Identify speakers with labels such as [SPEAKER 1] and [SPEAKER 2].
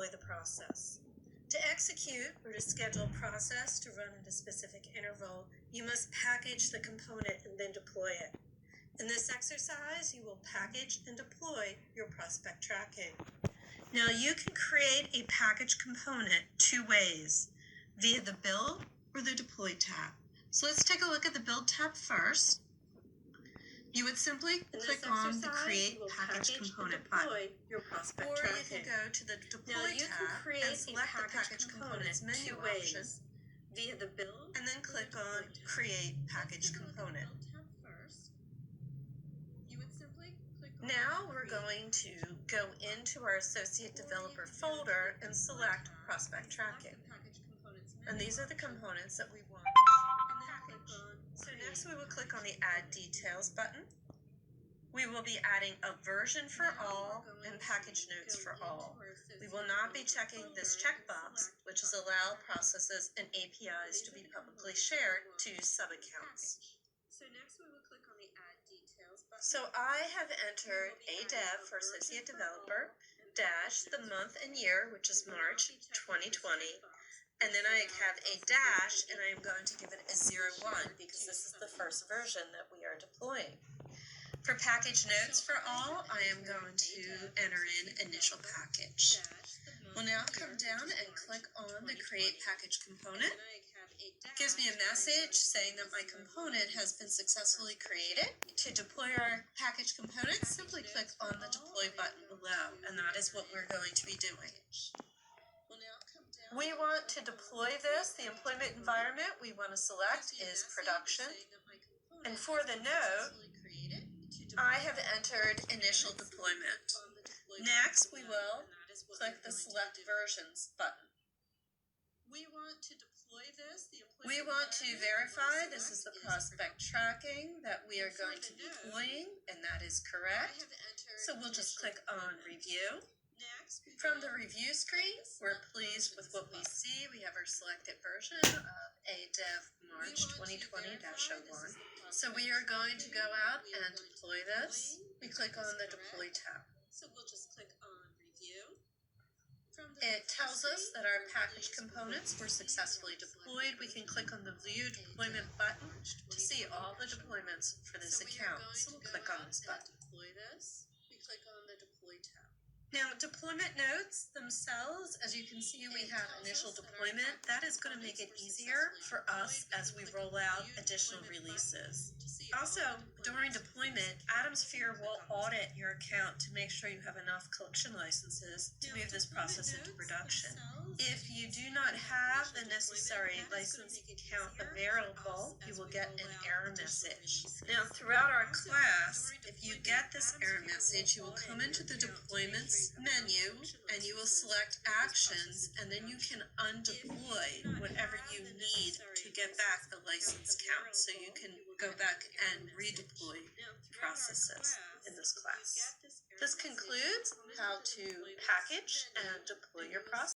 [SPEAKER 1] deploy the process. To execute or to schedule a process to run at a specific interval, you must package the component and then deploy it. In this exercise, you will package and deploy your prospect tracking. Now, you can create a package component two ways, via the Build or the Deploy tab. So let's take a look at the Build tab first. You would simply click on the Create Package Component button. Or you can go to the Deploy tab and select the Package Components menu option via the Build and then click on Create Package Component. Now we're going to go into our Associate Developer folder and select Prospect Tracking. And these are the components that we want to package. So next we will click on the Add Details button. We will be adding a version for all and package notes for all. We will not be checking this checkbox, which is allow processes and APIs to be publicly shared to sub-accounts. So next we will click on the Add Details button. So I have entered a dev for Associate Developer, dash the month and year, which is March 2020. And then I have a dash, and I am going to give it a 01 because this is the first version that we are deploying. For package notes for all, I am going to enter in initial package. We'll now come down and click on the Create Package Component. It gives me a message saying that my component has been successfully created. To deploy our package component, simply click on the Deploy button below, and that is what we're going to be doing. We want to deploy this. The employment environment we want to select is production. And for the node, I have entered initial deployment. Next, we will click the Select Versions button. We want to verify this is the prospect tracking that we are going to be deploying, and that is correct. So we'll just click on Review. From the review screen, we're pleased with what we see. We have our selected version of ADEV March 2020-01. So we are going to go out and deploy this. We click on the Deploy tab. So we'll just click on Review. It tells us that our package components were successfully deployed. We can click on the View Deployment button to see all the deployments for this account. So we'll click on this button. We click on the Deploy tab. Now, deployment notes themselves, as you can see, we have initial deployment. That is going to make it easier for us as we roll out additional releases. Also, during deployment, Atomsphere will audit your account to make sure you have enough collection licenses to move this process into production. If you do not have the necessary license count available, you will get an error message. Now, throughout our class, if you get this error message, you will come into the Deployments menu and you will select Actions, and then you can undeploy whatever you need to get back the license count, so you can go back and redeploy processes in this class. This concludes how to package and deploy your process.